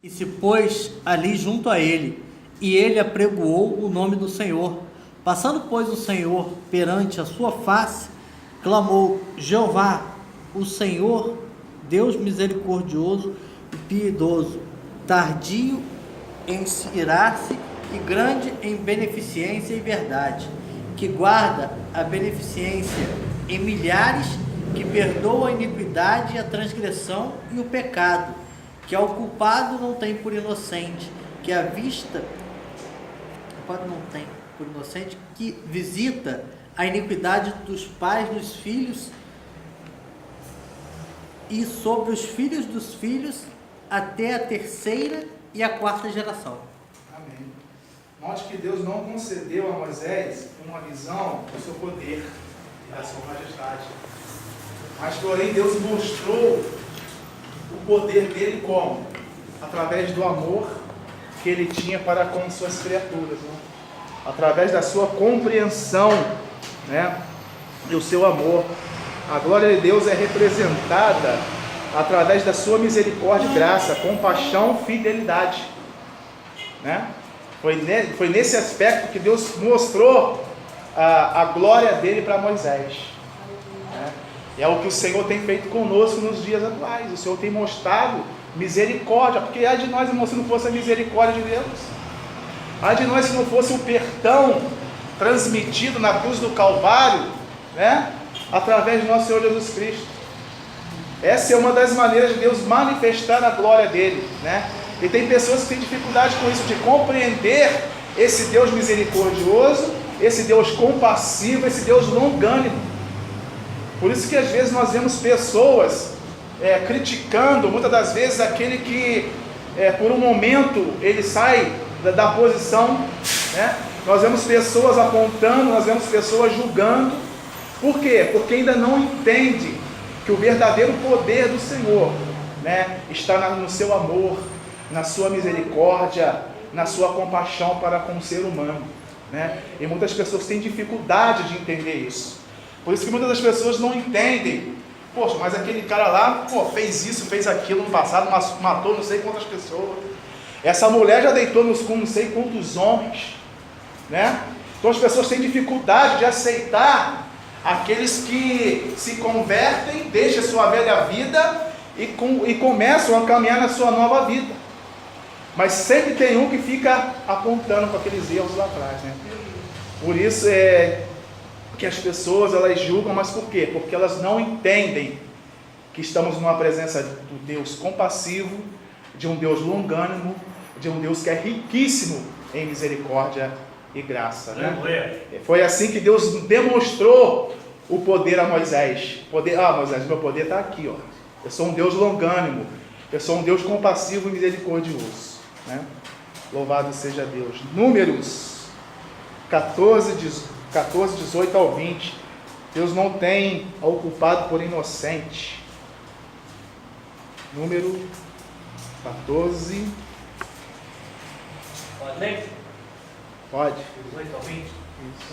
E se pôs ali junto a ele, e ele apregoou o nome do Senhor. Passando, pois, o Senhor perante a sua face, clamou: Jeová, o Senhor, Deus misericordioso e piedoso, tardio em se irar-se e grande em beneficência e verdade, que guarda a beneficência em milhares, que perdoa a iniquidade e a transgressão e o pecado, que ao culpado não tem por inocente, que à vista, culpado não tem por inocente, que visita a iniquidade dos pais dos filhos e sobre os filhos dos filhos até a terceira e a quarta geração. Amém. Note que Deus não concedeu a Moisés uma visão do seu poder e da sua majestade. Mas, porém, Deus mostrou o poder dele como? Através do amor que ele tinha para com suas criaturas, né? Através da sua compreensão, né? E o seu amor. A glória de Deus é representada através da sua misericórdia e graça, compaixão, fidelidade, né? Foi nesse aspecto que Deus mostrou a glória dele para Moisés, né? E é o que o Senhor tem feito conosco nos dias atuais. O Senhor tem mostrado misericórdia, porque ai de nós, irmão, se não fosse a misericórdia de Deus, ai de nós se não fosse o perdão transmitido na cruz do Calvário, né? Através de nosso Senhor Jesus Cristo. Essa é uma das maneiras de Deus manifestar a glória dele, né? E tem pessoas que têm dificuldade com isso, de compreender esse Deus misericordioso, esse Deus compassivo, esse Deus longânimo. Por isso que às vezes nós vemos pessoas criticando, muitas das vezes, aquele que por um momento ele sai da posição, né? Nós vemos pessoas apontando, nós vemos pessoas julgando. Por quê? Porque ainda não entende que o verdadeiro poder do Senhor, né, está no seu amor, na sua misericórdia, na sua compaixão para com o ser humano, né? E muitas pessoas têm dificuldade de entender isso. Por isso que muitas das pessoas não entendem. Poxa, mas aquele cara lá, fez isso, fez aquilo no passado, matou não sei quantas pessoas. Essa mulher já deitou com não sei quantos homens, né? Então as pessoas têm dificuldade de aceitar aqueles que se convertem, deixam a sua velha vida e começam a caminhar na sua nova vida. Mas sempre tem um que fica apontando para aqueles erros lá atrás, né? Por isso que as pessoas elas julgam, mas por quê? Porque elas não entendem que estamos numa presença do Deus compassivo, de um Deus longânimo, de um Deus que é riquíssimo em misericórdia e graça, né? Foi assim que Deus demonstrou o poder a Moisés. Moisés, meu poder está aqui, ó. Eu sou um Deus longânimo, eu sou um Deus compassivo e misericordioso, né? Louvado seja Deus. Números 14, 18 ao 20. Deus não tem ao culpado por inocente. Número 14. Pode ler? Pode. 18 ao 20.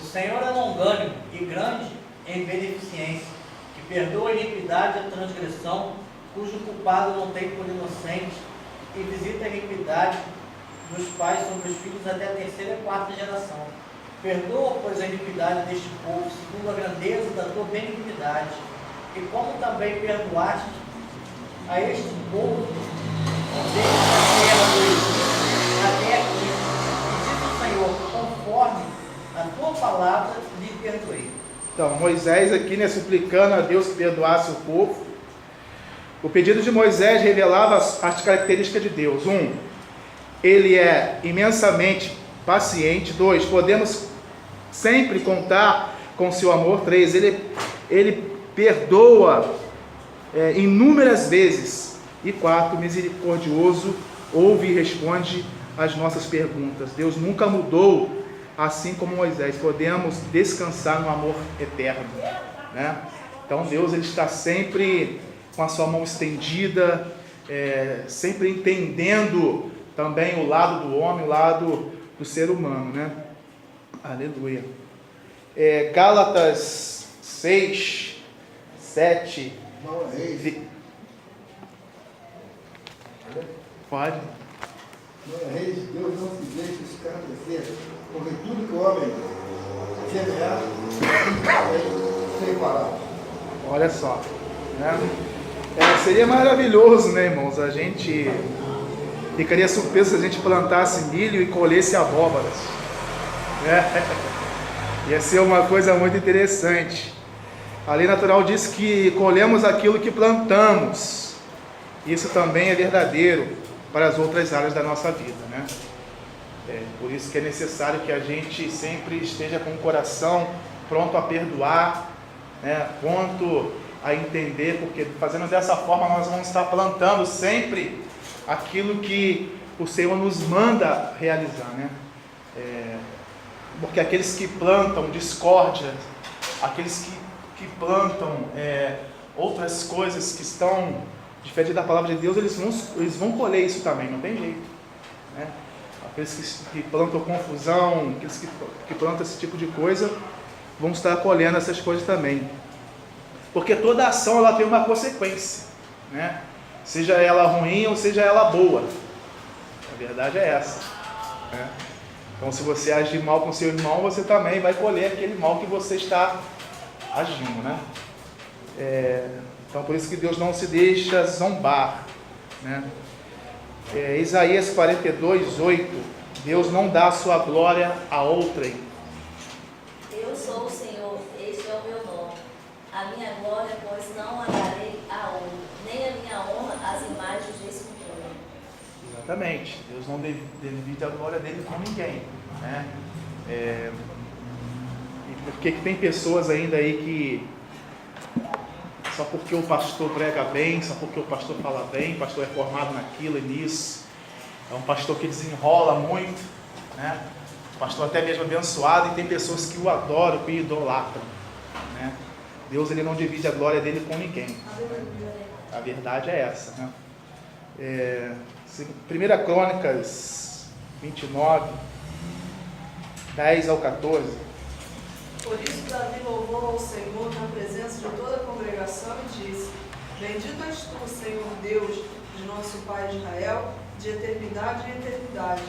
O Senhor é longânimo e grande em beneficência, que perdoa a iniquidade e a transgressão, cujo culpado não tem por inocente, e visita a iniquidade dos pais sobre os filhos até a terceira e quarta geração. Perdoa, pois, a iniquidade deste povo, segundo a grandeza da tua benignidade, e como também perdoaste a este povo desde a terra do Egito até aqui. E diz o Senhor, conforme a tua palavra lhe perdoei. Então, Moisés aqui, né, suplicando a Deus que perdoasse o povo. O pedido de Moisés revelava as características de Deus. 1, ele é imensamente paciente. 2, podemos sempre contar com seu amor. 3, ele perdoa inúmeras vezes. E 4, misericordioso, ouve e responde às nossas perguntas. Deus nunca mudou, assim como Moisés. Podemos descansar no amor eterno, né? Então Deus ele está sempre com a sua mão estendida, sempre entendendo também o lado do homem, o lado do ser humano, né? Aleluia. Gálatas 6, 7. Pode. Reis, Deus não se deixa escarnecer, porque tudo que o homem semear, sem parar. Olha só, né? Seria maravilhoso, né, irmãos? A gente ficaria surpreso se a gente plantasse milho e colhesse abóboras, né? Ia ser uma coisa muito interessante. A lei natural diz que colhemos aquilo que plantamos. Isso também é verdadeiro para as outras áreas da nossa vida, né? Por isso que é necessário que a gente sempre esteja com o coração pronto a perdoar, né? Pronto a entender, porque fazendo dessa forma nós vamos estar plantando sempre aquilo que o Senhor nos manda realizar, né? Porque aqueles que plantam discórdia, aqueles que plantam outras coisas que estão diferentes da palavra de Deus, eles vão colher isso também, não tem jeito, né? Aqueles que plantam confusão, aqueles que plantam esse tipo de coisa, vão estar colhendo essas coisas também. Porque toda ação ela tem uma consequência, né? Seja ela ruim ou seja ela boa. A verdade é essa, né? Então, se você agir mal com seu irmão, você também vai colher aquele mal que você está agindo, né? Então, por isso que Deus não se deixa zombar, né? Isaías 42, 8. Deus não dá a sua glória a outrem. Eu sou o Senhor, este é o meu nome. A minha glória, pois, não a darei a outro, nem a minha honra às imagens de escultura. Exatamente. Deus não divide a glória dele com ninguém, né? E porque tem pessoas ainda aí que só porque o pastor prega bem, só porque o pastor fala bem, o pastor é formado naquilo e nisso, é um pastor que desenrola muito, né? O pastor até mesmo abençoado, e tem pessoas que o adoram, que o idolatram, né? Deus ele não divide a glória dele com ninguém. A verdade é essa, né? 1 Crônicas 29, 10 ao 14. Por isso Davi louvou ao Senhor na presença de toda a congregação e disse: Bendito és tu, Senhor Deus de nosso Pai Israel, de eternidade em eternidade.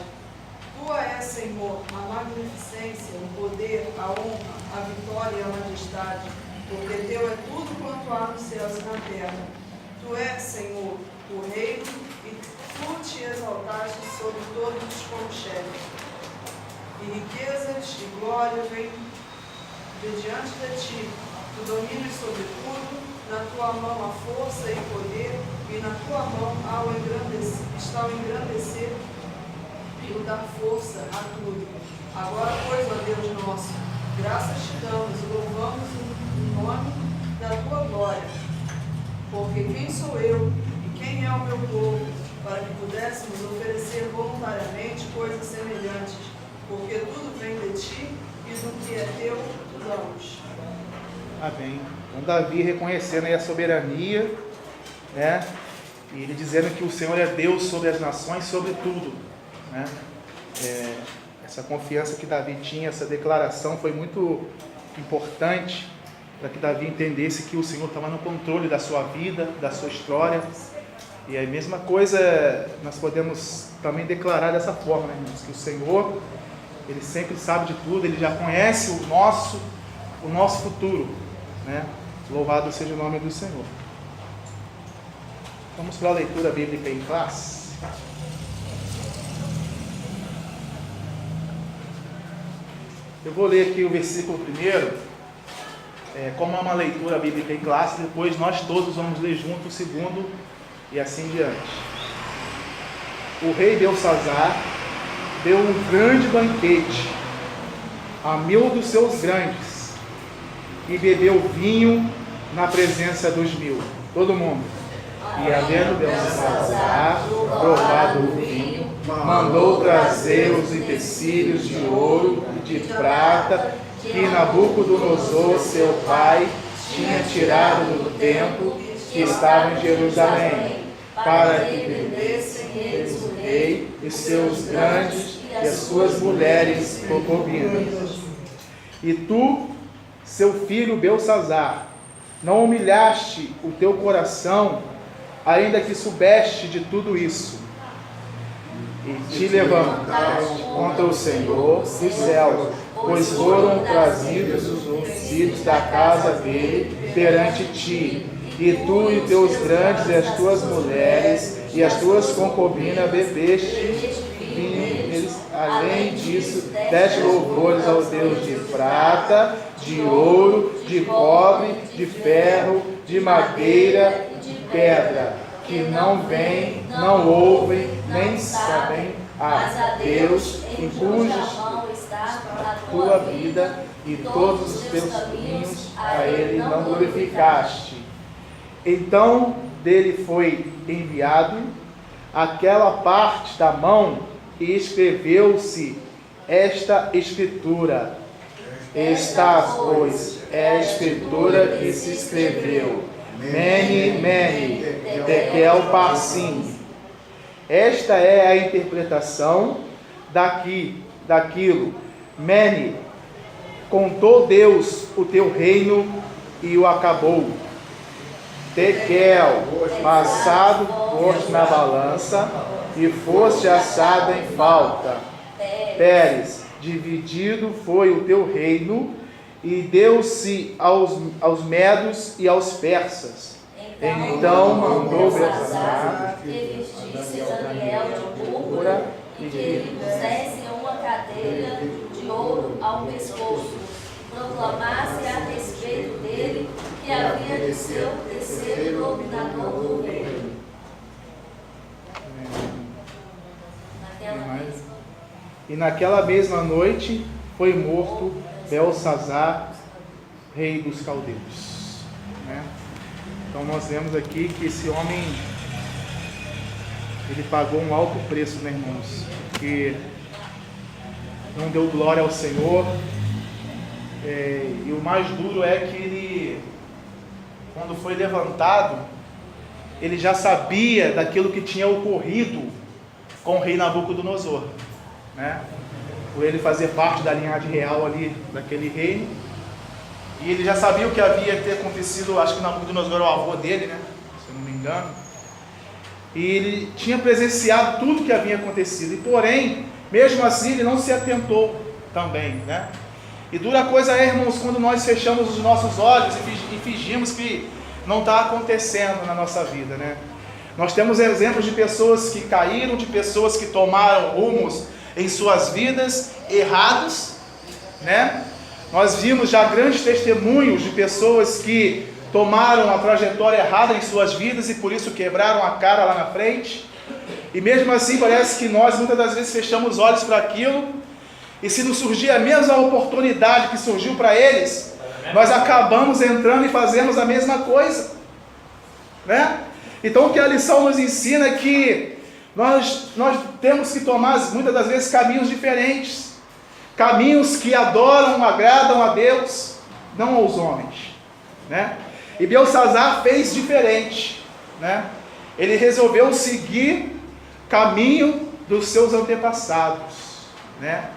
Tua é, Senhor, a magnificência, o poder, a honra, a vitória e a majestade, porque teu é tudo quanto há nos céus e na terra. Tu és, Senhor, o reino, e tu te exaltaste sobre todos como chefe. E riquezas e glória vêm de diante de ti. Tu dominas sobre tudo, na tua mão há força e poder, e na tua mão está o engrandecer e o dar força a tudo. Agora, pois, ó Deus nosso, graças te damos e louvamos o nome da tua glória. Porque quem sou eu e quem é o meu povo, para que pudéssemos oferecer voluntariamente coisas semelhantes, porque tudo vem de ti e do que é teu, tu damos. Amém. Então Davi reconhecendo aí a soberania, né? E ele dizendo que o Senhor é Deus sobre as nações, sobre tudo, né? Essa confiança que Davi tinha, essa declaração foi muito importante para que Davi entendesse que o Senhor estava no controle da sua vida, da sua história. E a mesma coisa nós podemos também declarar dessa forma, né, irmãos? Que o Senhor, Ele sempre sabe de tudo, Ele já conhece o nosso futuro, né? Louvado seja o nome do Senhor. Vamos para a leitura bíblica em classe. Eu vou ler aqui o versículo primeiro, como é uma leitura bíblica em classe, depois nós todos vamos ler junto o segundo e assim diante. O rei Belsazar deu um grande banquete a 1000 dos seus grandes e bebeu vinho na presença dos 1000. Todo mundo. E havendo Belsazar provado o vinho, mandou trazer os utensílios de ouro e de prata que Nabucodonosor, seu pai, tinha tirado do templo que estava em Jerusalém, para que bebessem eles o rei e seus grandes e as suas mulheres concubinas. E tu, seu filho Belsazar, não humilhaste o teu coração, ainda que soubeste de tudo isso. e te levantaram contra o Senhor dos céus, pois foram trazidos os utensílios da casa dele perante ti, e tu e teus grandes e as tuas mulheres e as tuas concubinas bebeste vinho neles. Além disso, deste louvores ao Deus de prata, de ouro, de cobre, de ferro, de madeira e de pedra, que não veem, não ouvem, nem sabem a Deus, em cuja mão está a tua vida, e todos os teus caminhos a Ele não glorificaste. Então dele foi enviado aquela parte da mão, e escreveu-se esta escritura. Esta, pois, é a escritura que se escreveu. Mene, mene, tekel parsim. Esta é a interpretação daquilo. Mene, contou Deus o teu reino e o acabou. Tekel, passado foste na balança e foste assado em falta. Pérez, dividido foi o teu reino e deu-se aos medos e aos persas. Então mandou Belsazar que vestisse Daniel de púrpura e que lhe pusesse uma cadeira de ouro ao pescoço, proclamasse a respeito dele que havia de ser o terceiro dominador do reino. E naquela mesma noite foi morto Belsazar, rei dos caldeus. Então nós vemos aqui que esse homem, ele pagou um alto preço, né, irmãos? Porque não deu glória ao Senhor. E o mais duro é que ele, quando foi levantado, ele já sabia daquilo que tinha ocorrido com o rei Nabucodonosor, né? Por ele fazer parte da linhagem real ali daquele reino, e ele já sabia o que havia ter acontecido. Acho que Nabucodonosor era o avô dele, né? Se eu não me engano. E ele tinha presenciado tudo que havia acontecido, e porém, mesmo assim, ele não se atentou também, né? E dura coisa é, irmãos, quando nós fechamos os nossos olhos e fingimos que não está acontecendo na nossa vida, né? Nós temos exemplos de pessoas que caíram, de pessoas que tomaram rumos em suas vidas errados, né? Nós vimos já grandes testemunhos de pessoas que tomaram a trajetória errada em suas vidas e por isso quebraram a cara lá na frente. E mesmo assim parece que nós muitas das vezes fechamos os olhos para aquilo, e se não surgir a mesma oportunidade que surgiu para eles, nós acabamos entrando e fazemos a mesma coisa, né? Então o que a lição nos ensina é que nós temos que tomar muitas das vezes caminhos diferentes, caminhos que adoram, agradam a Deus, não aos homens, né? E Belsazar fez diferente, né? Ele resolveu seguir caminho dos seus antepassados, né?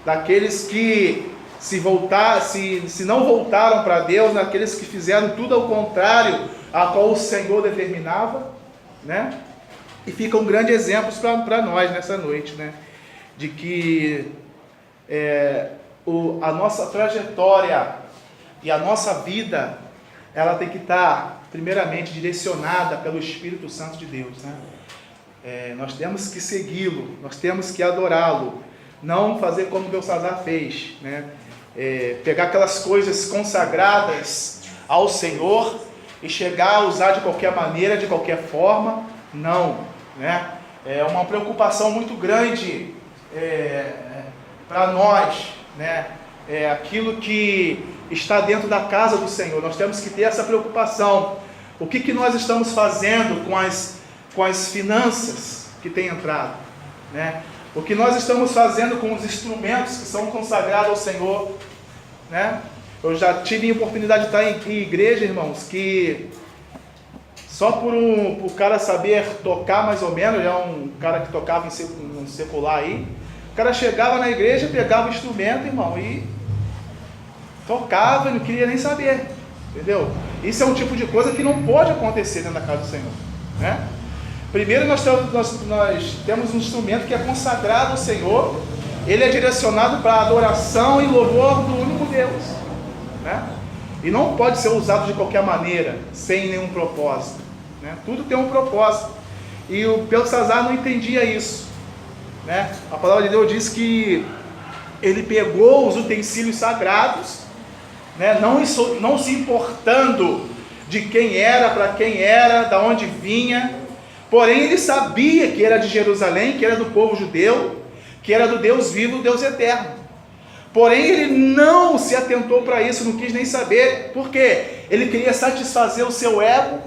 Daqueles que se não voltaram para Deus, daqueles que fizeram tudo ao contrário a qual o Senhor determinava, né? E ficam grandes exemplos para nós nessa noite, né? De que a nossa trajetória e a nossa vida, ela tem que estar primeiramente direcionada pelo Espírito Santo de Deus, né? Nós temos que segui-lo, nós temos que adorá-lo, não fazer como Belsazar fez, né? Pegar aquelas coisas consagradas ao Senhor e chegar a usar de qualquer maneira, de qualquer forma, não, né? É uma preocupação muito grande para nós, né? Aquilo que está dentro da casa do Senhor, nós temos que ter essa preocupação. O que nós estamos fazendo com as finanças que têm entrado, né? O que nós estamos fazendo com os instrumentos que são consagrados ao Senhor, né? Eu já tive a oportunidade de estar em igreja, irmãos, que só por o cara saber tocar mais ou menos, é um cara que tocava em secular aí, o cara chegava na igreja, pegava o instrumento, irmão, e tocava e não queria nem saber, entendeu? Isso é um tipo de coisa que não pode acontecer dentro da casa do Senhor, né? Primeiro nós temos um instrumento que é consagrado ao Senhor, ele é direcionado para a adoração e louvor do único Deus, né? E não pode ser usado de qualquer maneira, sem nenhum propósito, né? Tudo tem um propósito, e o Beltesazar não entendia isso, né? A palavra de Deus diz que ele pegou os utensílios sagrados, né? Não se importando de quem era, para quem era, da onde vinha, porém ele sabia que era de Jerusalém, que era do povo judeu, que era do Deus vivo, Deus eterno. Porém ele não se atentou para isso, não quis nem saber, porque ele queria satisfazer o seu ego,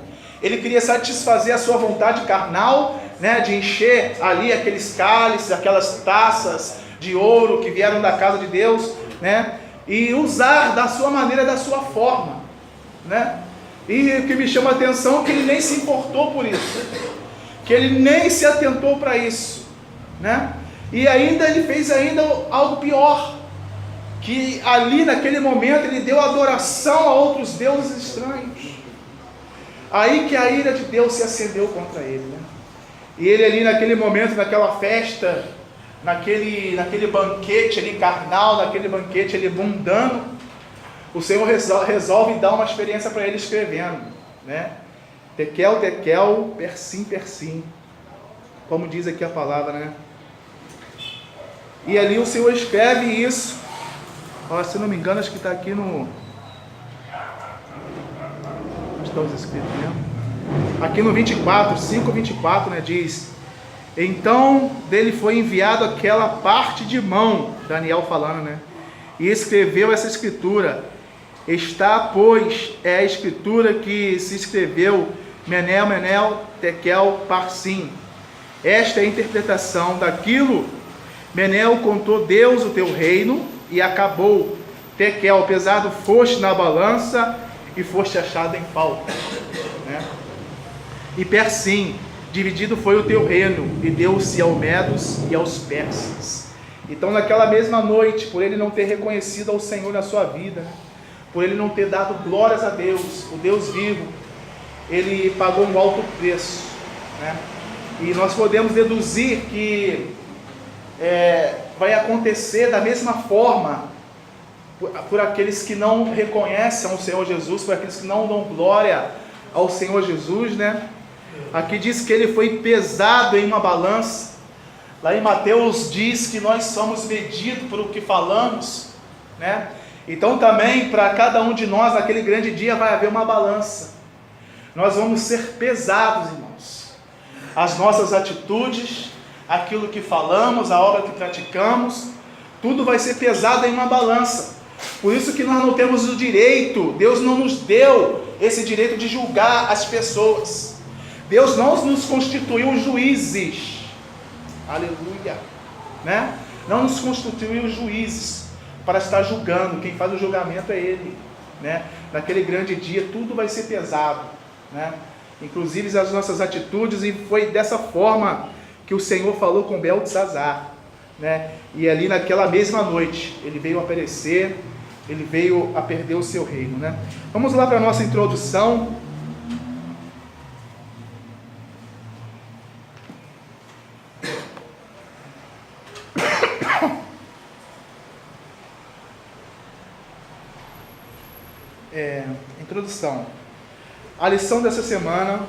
ele queria satisfazer a sua vontade carnal, né, de encher ali aqueles cálices, aquelas taças de ouro que vieram da casa de Deus, né, e usar da sua maneira, da sua forma, né? E o que me chama a atenção é que ele nem se importou por isso, que ele nem se atentou para isso, né? E ainda ele fez ainda algo pior, que ali naquele momento ele deu adoração a outros deuses estranhos. Aí que a ira de Deus se acendeu contra ele, né? E ele ali naquele momento, naquela festa, naquele banquete ali carnal, naquele banquete ali mundano, o Senhor resolve dar uma experiência para ele escrevendo, né? Tekel, tekel, persim, persim, como diz aqui a palavra, né? E ali o Senhor escreve isso. Ó, se não me engano, acho que está aqui no... Onde está os escritos mesmo? Aqui no 24, 5:24, né, diz: então dele foi enviado aquela parte de mão, Daniel falando, né? E escreveu essa escritura. Está, pois, é a escritura que se escreveu, Menel, Menel, Tekel, Parsim. Esta é a interpretação daquilo. Menel, contou Deus o teu reino e acabou. Tekel, pesado foste na balança e foste achado em falta, né? E Persim, dividido foi o teu reino e deu-se aos medos e aos persas. Então naquela mesma noite, por ele não ter reconhecido ao Senhor na sua vida, por ele não ter dado glórias a Deus, o Deus vivo, ele pagou um alto preço, né? E nós podemos deduzir que vai acontecer da mesma forma por aqueles que não reconhecem o Senhor Jesus, por aqueles que não dão glória ao Senhor Jesus, né? Aqui diz que ele foi pesado em uma balança. Lá em Mateus diz que nós somos medidos por o que falamos, né? Então também para cada um de nós naquele grande dia vai haver uma balança. Nós vamos ser pesados, irmãos. As nossas atitudes, aquilo que falamos, a obra que praticamos, tudo vai ser pesado em uma balança. Por isso que nós não temos o direito, Deus não nos deu esse direito de julgar as pessoas. Deus não nos constituiu juízes, aleluia, né? Não nos constituiu juízes para estar julgando. Quem faz o julgamento é Ele, né? Naquele grande dia tudo vai ser pesado, né? Inclusive as nossas atitudes, e foi dessa forma que o Senhor falou com Beltesazar, né? E ali naquela mesma noite ele veio a perecer, ele veio a perder o seu reino, né? Vamos lá para a nossa introdução. Introdução. A lição dessa semana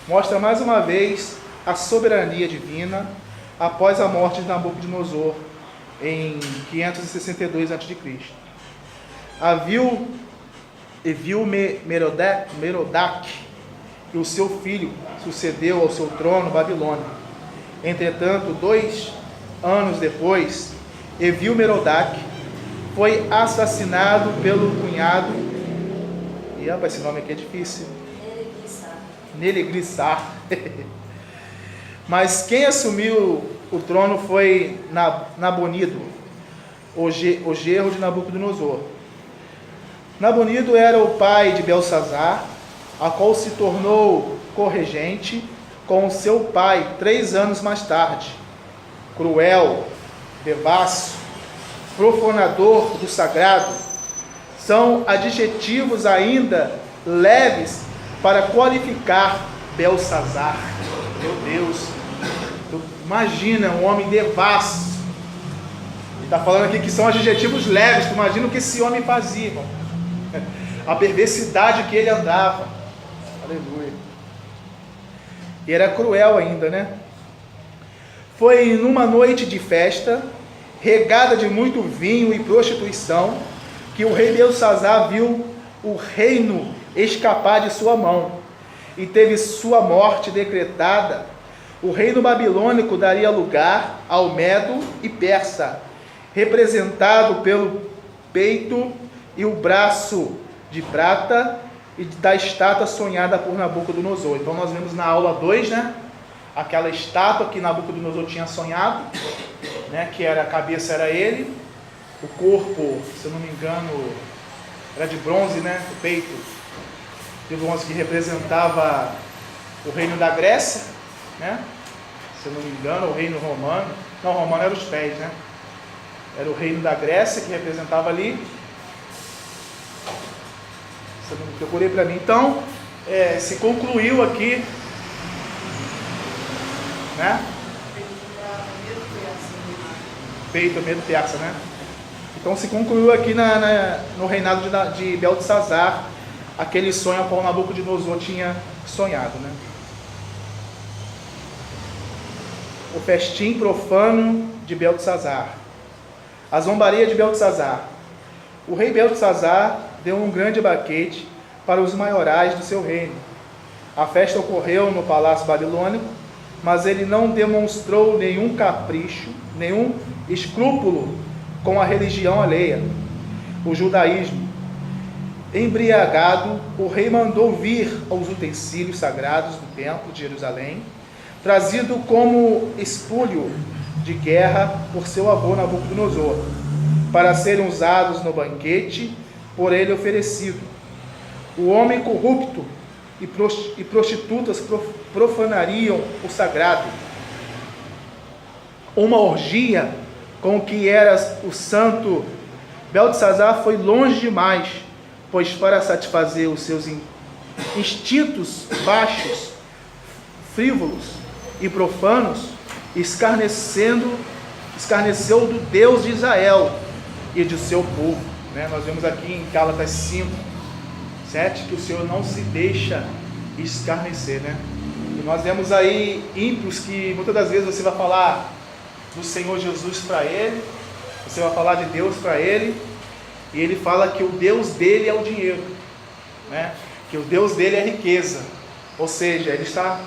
mostra mais uma vez a soberania divina após a morte de Nabucodonosor em 562 a.C. Merodach e o seu filho sucedeu ao seu trono Babilônia. Entretanto, 2 anos depois, Evil-Merodach foi assassinado pelo cunhado. E esse nome aqui é difícil. Neriglissar. Mas quem assumiu o trono foi Nabonido, o genro de Nabucodonosor. Nabonido era o pai de Beltesazar, a qual se tornou corregente com seu pai 3 anos mais tarde. Cruel, devasso, profanador do sagrado, são adjetivos ainda leves para qualificar Beltesazar. Meu Deus. Tu imagina, um homem devasso. Ele está falando aqui que são adjetivos leves. Tu imagina o que esse homem fazia, irmão. A perversidade que ele andava. Aleluia. E era cruel ainda, né? Foi numa noite de festa, regada de muito vinho e prostituição, que o rei Belsazar viu o reino escapar de sua mão, e teve sua morte decretada. O reino babilônico daria lugar ao Medo e Persa, representado pelo peito e o braço de prata e da estátua sonhada por Nabucodonosor. Então nós vemos na aula 2, né? Aquela estátua que Nabucodonosor tinha sonhado, né? Que a cabeça era ele, o corpo, se eu não me engano, era de bronze, né? O peito de bronze, que representava o reino da Grécia, né? Se eu não me engano, o reino romano. Não, o romano era os pés, né? Era o reino da Grécia que representava ali. Eu não procurei para mim. Então, se concluiu aqui, né? Peito, medo persa, né? Então se concluiu aqui no reinado de Beltesazar aquele sonho a qual Nabucodonosor tinha sonhado, né? O festim profano de Beltesazar. A zombaria de Beltesazar. O rei Beltesazar deu um grande banquete para os maiorais do seu reino. A festa ocorreu no palácio babilônico, mas ele não demonstrou nenhum capricho, nenhum escrúpulo com a religião alheia, o judaísmo. Embriagado, o rei mandou vir os utensílios sagrados do templo de Jerusalém, trazido como espólio de guerra por seu avô Nabucodonosor, para serem usados no banquete por ele oferecido. O homem corrupto e prostitutas profanariam o sagrado. Uma orgia com o que era o santo. Beltesazar foi longe demais, pois para satisfazer os seus instintos baixos, frívolos e profanos, escarneceu do Deus de Israel e de seu povo, né? Nós vemos aqui em Gálatas 5, 7, que o Senhor não se deixa escarnecer, né? E nós vemos aí ímpios que muitas das vezes você vai falar do Senhor Jesus para ele, você vai falar de Deus para ele, e ele fala que o Deus dele é o dinheiro, né? Que o Deus dele é a riqueza, ou seja, ele está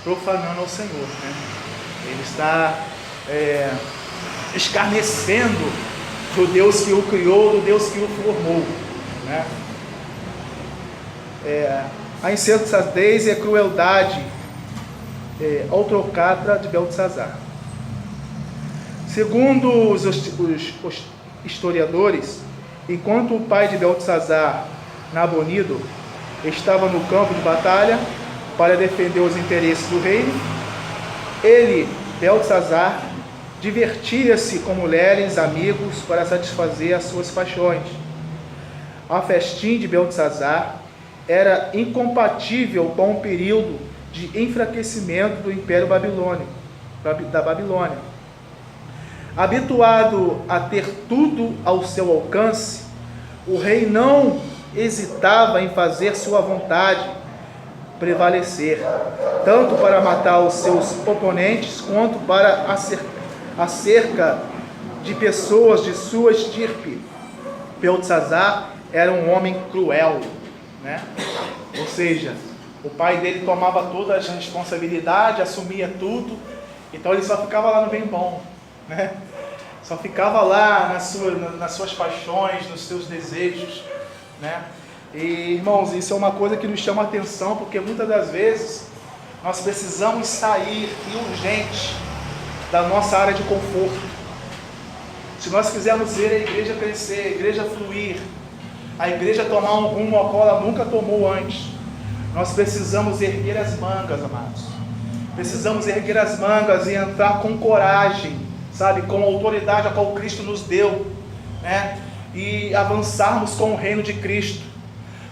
profanando ao Senhor, né? Ele está escarnecendo do Deus que o criou, do Deus que o formou, né? A insensatez e a crueldade autocrata de Beltesazar. Segundo os historiadores, enquanto o pai de Beltesazar, Nabonido, estava no campo de batalha para defender os interesses do reino, ele, Beltesazar, divertia-se com mulheres, amigos, para satisfazer as suas paixões. A festim de Beltesazar era incompatível com o período de enfraquecimento do Império Babilônico, da Babilônia. Habituado a ter tudo ao seu alcance, o rei não hesitava em fazer sua vontade prevalecer, tanto para matar os seus oponentes, quanto para acerca de pessoas de sua estirpe. Beltesazar era um homem cruel, né? Ou seja, o pai dele tomava toda a responsabilidade, assumia tudo, então ele só ficava lá no bem bom, né? Só ficava lá nas suas paixões, nos seus desejos, né? E, irmãos, isso é uma coisa que nos chama a atenção, porque muitas das vezes nós precisamos sair urgente da nossa área de conforto. Se nós quisermos ver a igreja crescer, a igreja fluir, a igreja tomar um rumo ao qual ela nunca tomou antes, nós precisamos erguer as mangas, amados. Precisamos erguer as mangas e entrar com coragem, sabe, com a autoridade a qual Cristo nos deu, né? E avançarmos com o reino de Cristo,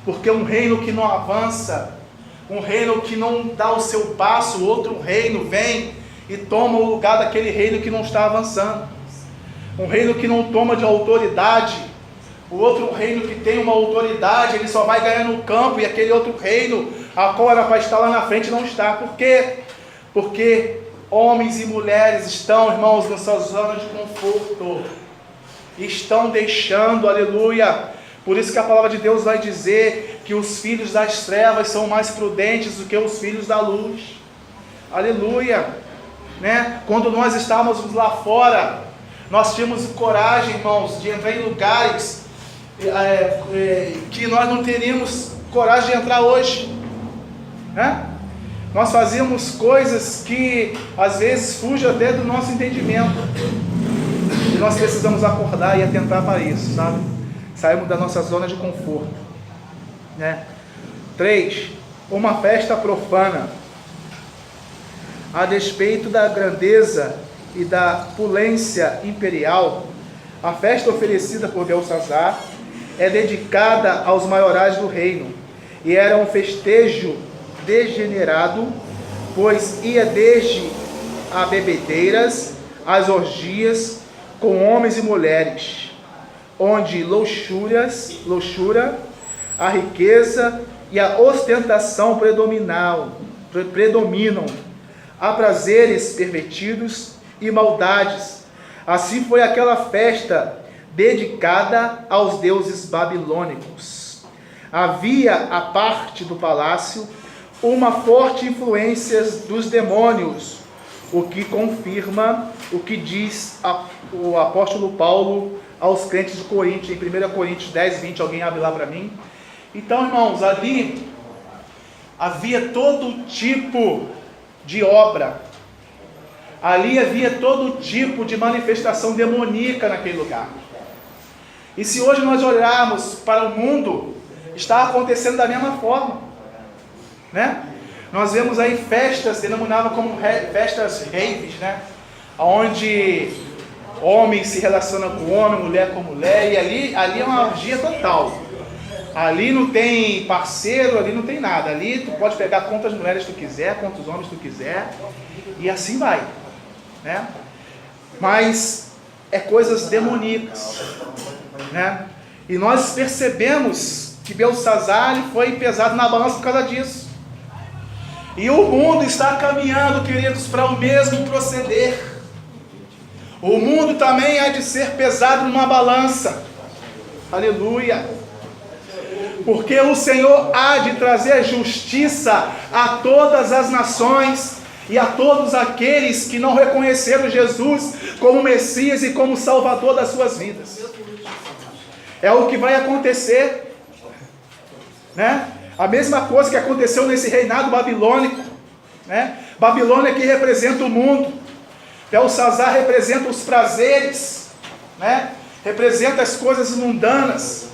porque um reino que não avança um reino que não dá o seu passo, outro reino vem e toma o lugar daquele reino que não está avançando. Um reino que não toma de autoridade, o outro reino que tem uma autoridade, ele só vai ganhar no campo, e aquele outro reino, a qual era para estar lá na frente, não está. Por quê? Porque homens e mulheres estão, irmãos, nessa zona de conforto, estão deixando, aleluia. Por isso que a palavra de Deus vai dizer que os filhos das trevas são mais prudentes do que os filhos da luz, aleluia, né? Quando nós estávamos lá fora, nós tínhamos coragem, irmãos, de entrar em lugares que nós não teríamos coragem de entrar hoje, né? Nós fazíamos coisas que às vezes fugem até do nosso entendimento, e nós precisamos acordar e atentar para isso, sabe? Saímos da nossa zona de conforto, né? 3. Uma festa profana. A despeito da grandeza e da opulência imperial, a festa oferecida por Belsazar é dedicada aos maiorais do reino, e era um festejo degenerado, pois ia desde a bebedeiras, as orgias com homens e mulheres, onde luxúria, a riqueza e a ostentação predominam, há prazeres pervertidos e maldades. Assim foi aquela festa dedicada aos deuses babilônicos. Havia à parte do palácio uma forte influência dos demônios, o que confirma o que diz o apóstolo Paulo aos crentes de Coríntios, em 1 Coríntios 10, 20, alguém abre lá para mim. Então, irmãos, ali havia todo tipo de obra, ali havia todo tipo de manifestação demoníaca naquele lugar. E se hoje nós olharmos para o mundo, está acontecendo da mesma forma, né? Nós vemos aí festas, denominavam como festas raves, né? Onde homem se relaciona com homem, mulher com mulher, e ali é uma orgia total. Ali não tem parceiro, ali não tem nada. Ali tu pode pegar quantas mulheres tu quiser, quantos homens tu quiser, e assim vai, né? Mas é coisas demoníacas, né? E nós percebemos que Belsazar foi pesado na balança por causa disso. E o mundo está caminhando, queridos, para o mesmo proceder. O mundo também há de ser pesado numa balança. Aleluia. Porque o Senhor há de trazer justiça a todas as nações e a todos aqueles que não reconheceram Jesus como Messias e como Salvador das suas vidas. É o que vai acontecer, né? A mesma coisa que aconteceu nesse reinado babilônico, né? Babilônia que representa o mundo, Belsazar representa os prazeres, né? Representa as coisas mundanas.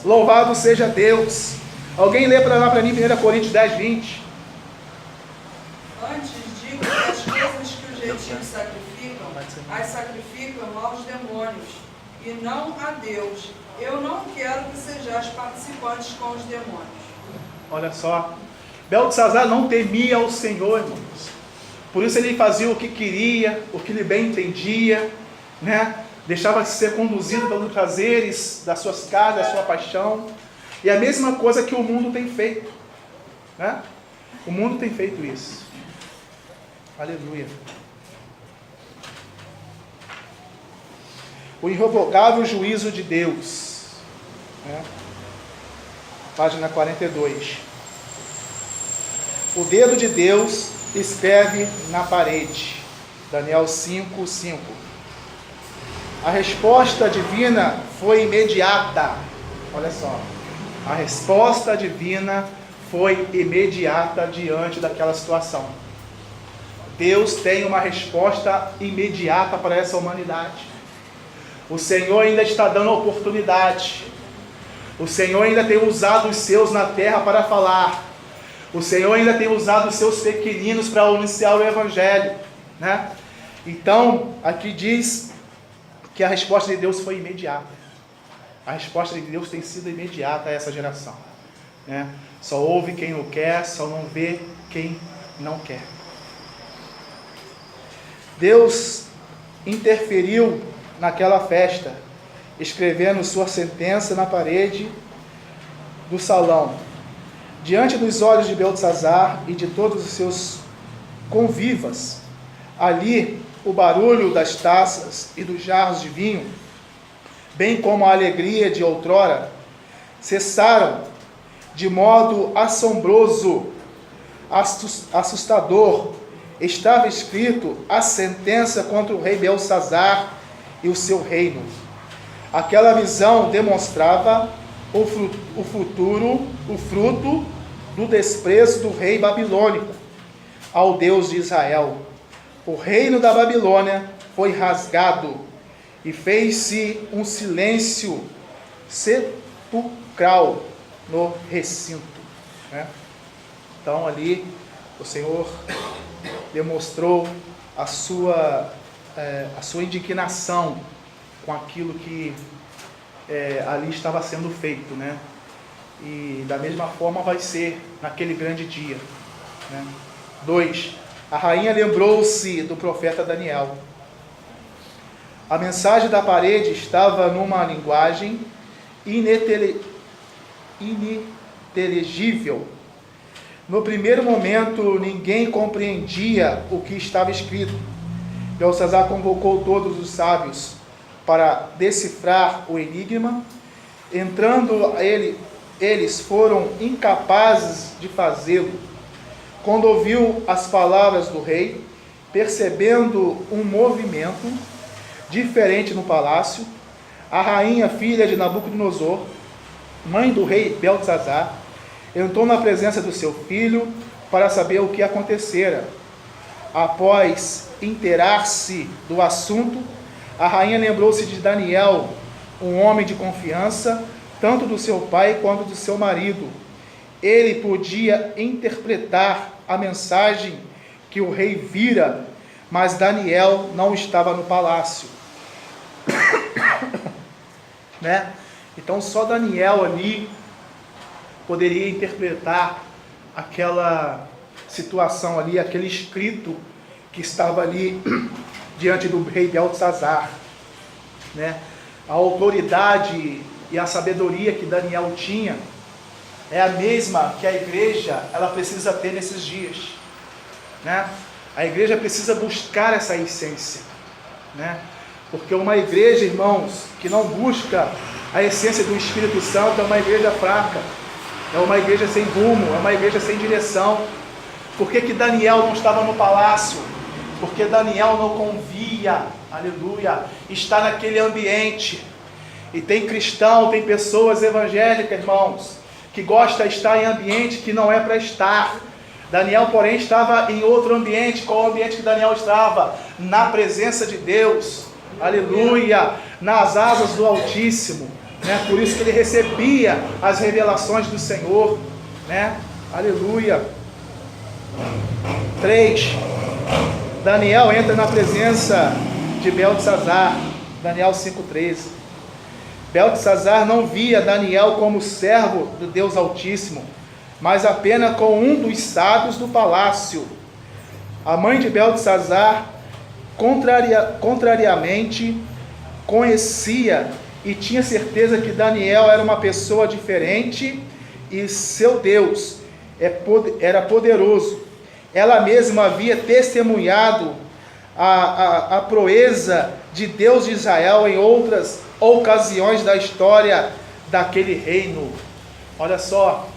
Louvado seja Deus. Alguém lê para lá para mim 1 Coríntios 10, 20. Antes digo que as coisas que os gentios sacrificam, as sacrificam aos demônios, e não a Deus. Eu não quero que sejais participantes com os demônios. Olha só, Belsazar não temia ao Senhor, irmãos. Por isso ele fazia o que queria, o que lhe bem entendia, né? Deixava de ser conduzido pelos prazeres das suas casas, da sua paixão. E a mesma coisa que o mundo tem feito, né? O mundo tem feito isso. Aleluia. O irrevogável juízo de Deus, né? Página 42. O dedo de Deus escreve na parede. Daniel 5, 5. A resposta divina foi imediata. Olha só. A resposta divina foi imediata diante daquela situação. Deus tem uma resposta imediata para essa humanidade. O Senhor ainda está dando oportunidade. O Senhor ainda tem usado os seus na terra para falar. O Senhor ainda tem usado os seus pequeninos para anunciar o Evangelho, né? Então, aqui diz que a resposta de Deus foi imediata. A resposta de Deus tem sido imediata a essa geração. né? Só ouve quem não quer, só não vê quem não quer. Deus interferiu naquela festa, escrevendo sua sentença na parede do salão, diante dos olhos de Beltesazar e de todos os seus convivas. Ali, o barulho das taças e dos jarros de vinho, bem como a alegria de outrora, cessaram de modo assombroso, assustador. Estava escrito a sentença contra o rei Belsazar e o seu reino. Aquela visão demonstrava o fruto do desprezo do rei babilônico ao Deus de Israel. O reino da Babilônia foi rasgado e fez-se um silêncio sepulcral no recinto, né? Então ali o Senhor demonstrou a sua indignação com aquilo que ali estava sendo feito, né? E da mesma forma vai ser naquele grande dia, né? 2. A rainha lembrou-se do profeta Daniel. A mensagem da parede estava numa linguagem ininteligível. No primeiro momento, ninguém compreendia o que estava escrito. Belsazar convocou todos os sábios para decifrar o enigma. Entrando eles foram incapazes de fazê-lo. Quando ouviu as palavras do rei, percebendo um movimento diferente no palácio, a rainha, filha de Nabucodonosor, mãe do rei Beltesazar, entrou na presença do seu filho para saber o que acontecera. Após inteirar-se do assunto, a rainha lembrou-se de Daniel, um homem de confiança, tanto do seu pai quanto do seu marido. Ele podia interpretar a mensagem que o rei vira, mas Daniel não estava no palácio. Né? Então só Daniel ali poderia interpretar aquela situação ali, aquele escrito que estava ali diante do rei Beltesazar, né? A autoridade e a sabedoria que Daniel tinha é a mesma que a igreja ela precisa ter nesses dias, né? A igreja precisa buscar essa essência, né? Porque uma igreja, irmãos, que não busca a essência do Espírito Santo é uma igreja fraca, é uma igreja sem rumo, é uma igreja sem direção. Por que que Daniel não estava no palácio? Porque Daniel não convia, aleluia, está naquele ambiente. E tem cristão, tem pessoas evangélicas, irmãos, que gostam de estar em ambiente que não é para estar. Daniel, porém, estava em outro ambiente. Qual o ambiente que Daniel estava? Na presença de Deus, aleluia, nas asas do Altíssimo, né? Por isso que ele recebia as revelações do Senhor, né? Aleluia. 3. Daniel entra na presença de Beltesazar. Daniel 5,13. Beltesazar não via Daniel como servo do Deus Altíssimo, mas apenas com um dos sábios do palácio. A mãe de Beltesazar, contrariamente, conhecia e tinha certeza que Daniel era uma pessoa diferente e seu Deus era poderoso. Ela mesma havia testemunhado a proeza de Deus de Israel em outras ocasiões da história daquele reino. Olha só,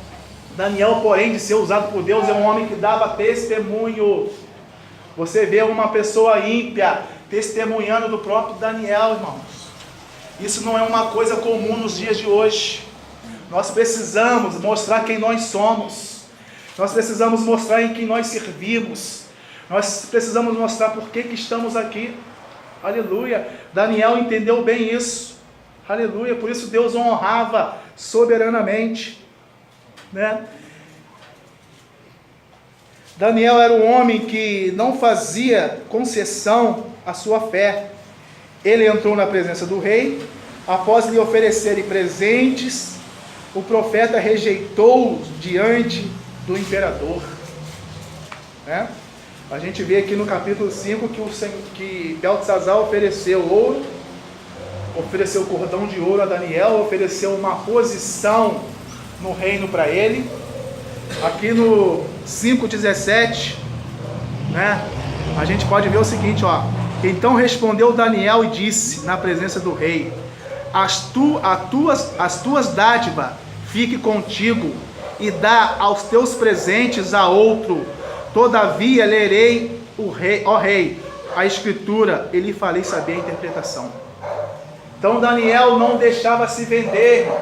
Daniel, porém, de ser usado por Deus, é um homem que dava testemunho. Você vê uma pessoa ímpia testemunhando do próprio Daniel, irmãos. Isso não é uma coisa comum nos dias de hoje. Nós precisamos mostrar quem nós somos. Nós precisamos mostrar em quem nós servimos. Nós precisamos mostrar por que estamos aqui. Aleluia. Daniel entendeu bem isso. Aleluia. Por isso Deus o honrava soberanamente, né? Daniel era um homem que não fazia concessão à sua fé. Ele entrou na presença do rei, após lhe oferecerem presentes, o profeta rejeitou diante do imperador. Né? A gente vê aqui no capítulo 5 que Beltesazar ofereceu ouro, ofereceu cordão de ouro a Daniel, ofereceu uma posição no reino para ele. Aqui no 5,17, né, a gente pode ver o seguinte, ó. Então respondeu Daniel e disse na presença do rei: as tuas dádivas fique contigo, e dá aos teus presentes a outro. Todavia lerei o rei, ó rei, a escritura, e lhe farei saber a interpretação. Então Daniel não deixava se vender, irmão.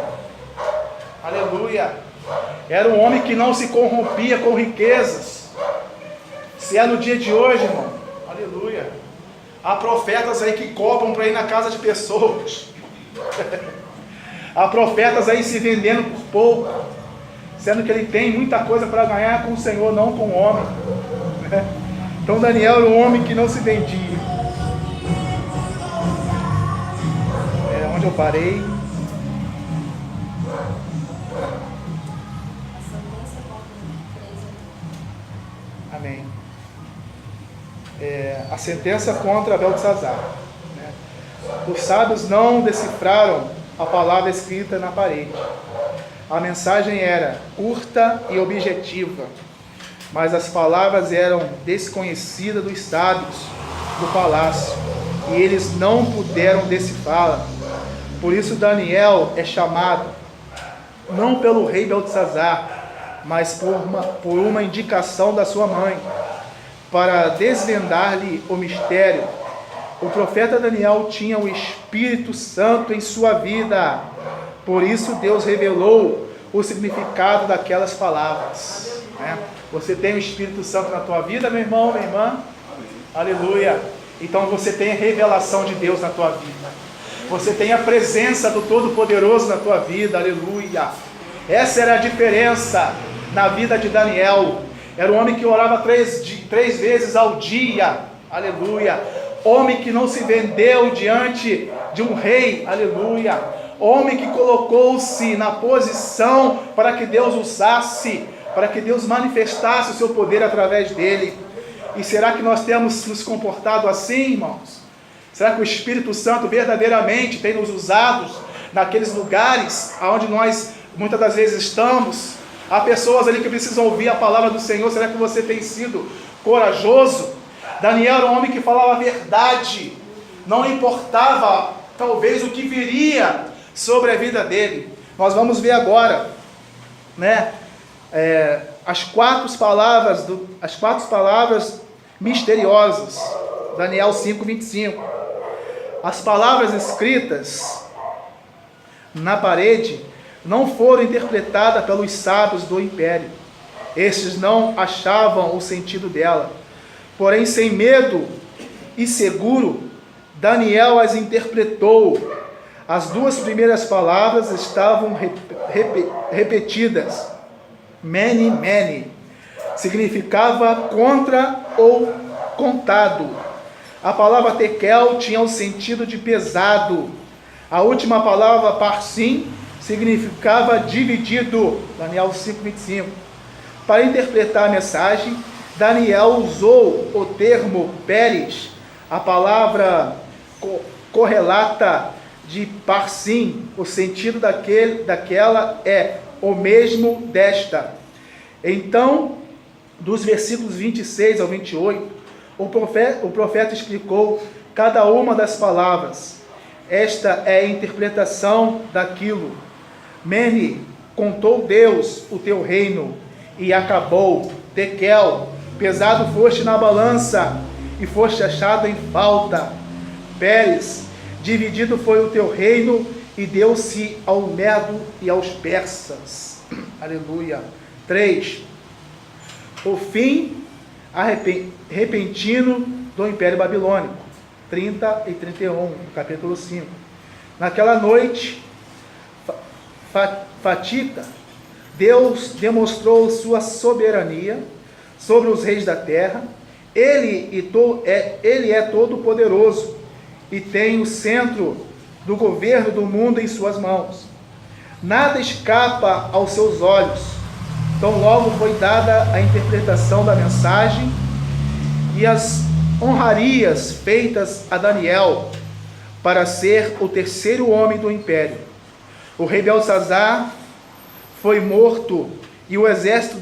Aleluia. Era um homem que não se corrompia com riquezas. Se é no dia de hoje, irmão, aleluia. Há profetas aí que cobram para ir na casa de pessoas. Há profetas aí se vendendo por pouco, sendo que ele tem muita coisa para ganhar com o Senhor, não com o homem. Então Daniel era um homem que não se vendia. Onde eu parei? Amém. A sentença contra Beltesazar. Né? Os sábios não decifraram a palavra escrita na parede. A mensagem era curta e objetiva, mas as palavras eram desconhecidas dos sábios do palácio, e eles não puderam decifrá-la. Por isso Daniel é chamado, não pelo rei Beltesazar, mas por uma indicação da sua mãe, para desvendar-lhe o mistério. O profeta Daniel tinha o Espírito Santo em sua vida, por isso Deus revelou o significado daquelas palavras. Né? Você tem o Espírito Santo na tua vida, meu irmão, minha irmã? Aleluia! Então você tem a revelação de Deus na tua vida. Você tem a presença do Todo-Poderoso na tua vida, aleluia! Essa era a diferença na vida de Daniel. Era um homem que orava três vezes ao dia, aleluia! Homem que não se vendeu diante de um rei, aleluia! Homem que colocou-se na posição para que Deus usasse, para que Deus manifestasse o seu poder através dele. E será que nós temos nos comportado assim, irmãos? Será que o Espírito Santo verdadeiramente tem nos usado naqueles lugares onde nós muitas das vezes estamos? Há pessoas ali que precisam ouvir a palavra do Senhor. Será que você tem sido corajoso? Daniel era um homem que falava a verdade, não importava talvez o que viria sobre a vida dele. Nós vamos ver agora, né, as quatro palavras misteriosas. Daniel 5:25. As palavras escritas na parede não foram interpretadas pelos sábios do império. Estes não achavam o sentido dela. Porém, sem medo e seguro, Daniel as interpretou. As duas primeiras palavras estavam repetidas. Mene, mene. Significava contra ou contado. A palavra tekel tinha o sentido de pesado. A última palavra, parsim, significava dividido. Daniel 5:25. Para interpretar a mensagem, Daniel usou o termo peres. A palavra correlata de parsim. O sentido daquela é o mesmo desta. Então, dos versículos 26 ao 28, o profeta explicou cada uma das palavras. Esta é a interpretação daquilo. Mene, contou Deus o teu reino, e acabou. Tekel, pesado foste na balança, e foste achado em falta. Pérez, dividido foi o teu reino, e deu-se ao Medo e aos persas. Aleluia. 3. O fim repentino do Império Babilônico. 30 e 31, capítulo 5. Naquela noite fatídica, Deus demonstrou sua soberania sobre os reis da terra. Ele é todo poderoso e tem o centro do governo do mundo em suas mãos. nada escapa aos seus olhos. Então logo foi dada a interpretação da mensagem e as honrarias feitas a Daniel para ser o terceiro homem do império. O rei Belsazar foi morto e o exército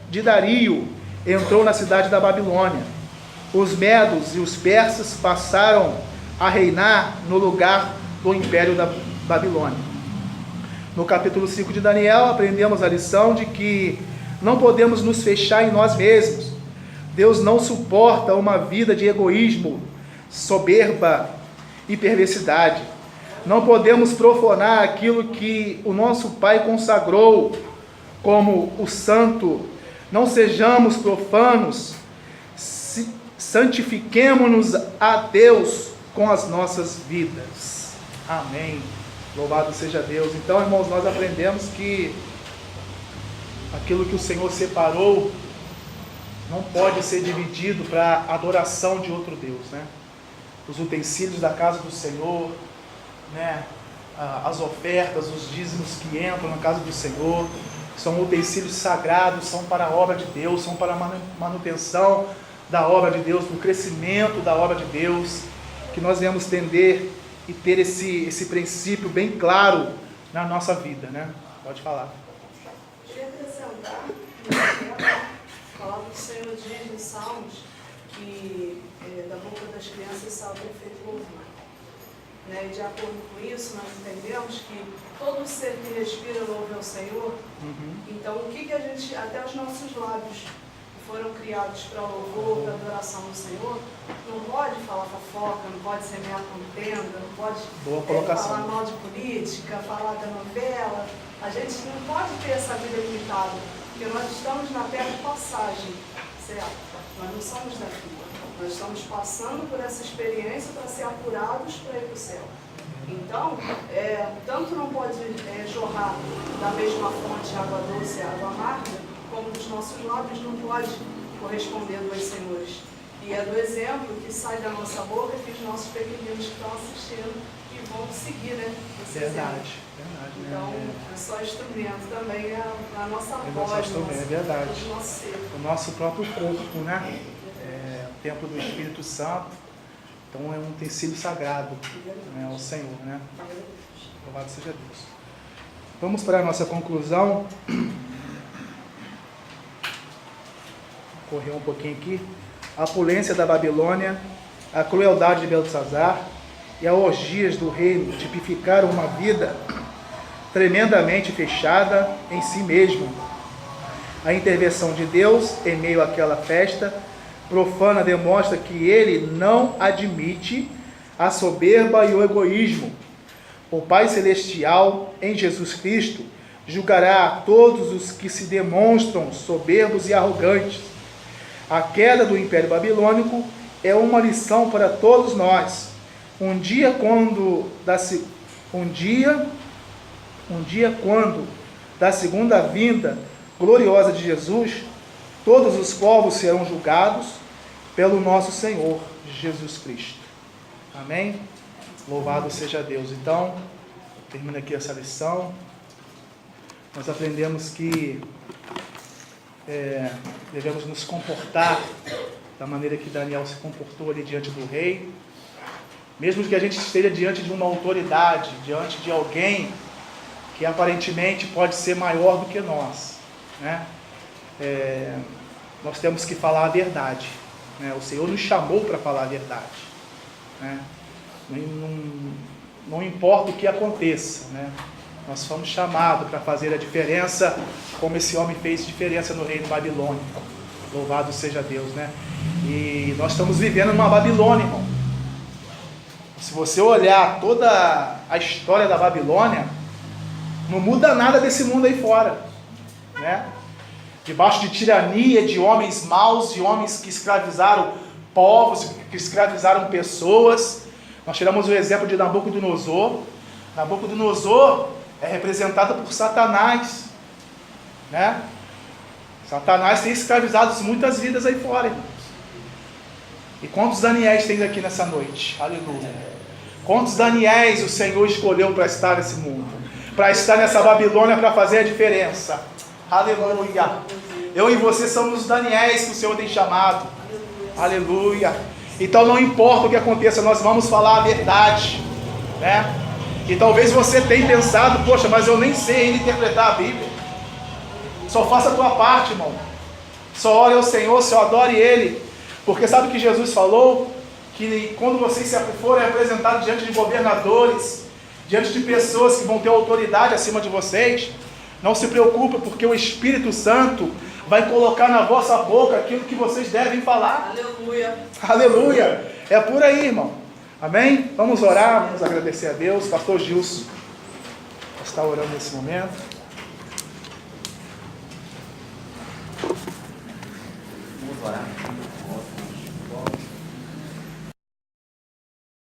de Dario entrou na cidade da Babilônia. Os medos e os persas passaram a reinar no lugar do império da Babilônia. No capítulo 5 de Daniel, aprendemos a lição de que não podemos nos fechar em nós mesmos. Deus não suporta uma vida de egoísmo, soberba e perversidade. Não podemos profanar aquilo que o nosso Pai consagrou como o santo. Não sejamos profanos, santifiquemo-nos a Deus com as nossas vidas. Amém. Louvado seja Deus. Então, irmãos, nós aprendemos que aquilo que o Senhor separou não pode ser dividido para adoração de outro Deus, né? Os utensílios da casa do Senhor, né? As ofertas, os dízimos que entram na casa do Senhor, são utensílios sagrados, são para a obra de Deus, são para a manutenção da obra de Deus, do crescimento da obra de Deus, que nós devemos tender e ter esse princípio bem claro na nossa vida, né? Pode falar. Queria acrescentar, a palavra do Senhor diz nos Salmos que da boca das crianças salta o efeito louvor. Né? E de acordo com isso, nós entendemos que todo ser que respira louve ao Senhor. Então, o que a gente, até os nossos lábios que foram criados para louvor, para adoração do Senhor, não pode falar fofoca, não pode semear contenda, não pode falar mal de política, falar da novela. A gente não pode ter essa vida limitada, porque nós estamos na terra de passagem, certo? Nós não somos daqui. Nós estamos passando por essa experiência para ser apurados para ir para o céu. Então, tanto não pode jorrar da mesma fonte água doce e água amarga, como dos nossos lábios não pode corresponder dois senhores. E é do exemplo que sai da nossa boca que os nossos pequeninos que estão assistindo e vão seguir, né? Verdade. Então, é só instrumento também, a nossa voz, é verdade. O nosso ser. O nosso próprio corpo, né? O templo do Espírito Santo. Então é um utensílio sagrado, né, ao Senhor, né? Louvado seja Deus. Vamos para a nossa conclusão. Correr um pouquinho aqui. A opulência da Babilônia, a crueldade de Belsazar e as orgias do reino tipificaram uma vida tremendamente fechada em si mesmo. A intervenção de Deus em meio àquela festa profana demonstra que ele não admite a soberba e o egoísmo. O Pai Celestial, em Jesus Cristo, julgará a todos os que se demonstram soberbos e arrogantes. A queda do Império Babilônico é uma lição para todos nós. Um dia quando da segunda vinda gloriosa de Jesus, todos os povos serão julgados pelo nosso Senhor Jesus Cristo. Amém? Louvado seja Deus. Então, termina aqui essa lição. Nós aprendemos que devemos nos comportar da maneira que Daniel se comportou ali diante do rei. Mesmo que a gente esteja diante de uma autoridade, diante de alguém que aparentemente pode ser maior do que nós, né? Nós temos que falar a verdade, né? O Senhor nos chamou para falar a verdade, né? Não importa o que aconteça, né? Nós fomos chamados para fazer a diferença, como esse homem fez diferença no reino babilônico. Louvado seja Deus, né? E nós estamos vivendo numa Babilônia, irmão. Se você olhar toda a história da Babilônia, não muda nada desse mundo aí fora, né? Debaixo de tirania, de homens maus, de homens que escravizaram povos, que escravizaram pessoas. Nós tiramos o exemplo de Nabucodonosor. Nabucodonosor é representado por Satanás, né? Satanás tem escravizado muitas vidas aí fora, irmãos. E quantos Daniéis tem aqui nessa noite? Aleluia. Quantos Daniéis o Senhor escolheu para estar nesse mundo? para estar nessa Babilônia para fazer a diferença. Aleluia. Eu e você somos os Daniéis que o Senhor tem chamado. Aleluia. Então não importa o que aconteça, nós vamos falar a verdade, né? E talvez você tenha pensado, poxa, mas eu nem sei ainda interpretar a Bíblia. Só faça a tua parte, irmão. Só ore ao Senhor, só adore Ele. Porque sabe o que Jesus falou? Que quando vocês forem apresentados diante de governadores, diante de pessoas que vão ter autoridade acima de vocês, não se preocupe, porque o Espírito Santo vai colocar na vossa boca aquilo que vocês devem falar. Aleluia. Aleluia. É por aí, irmão. Amém? Vamos orar, vamos agradecer a Deus. Pastor Gilson está orando nesse momento.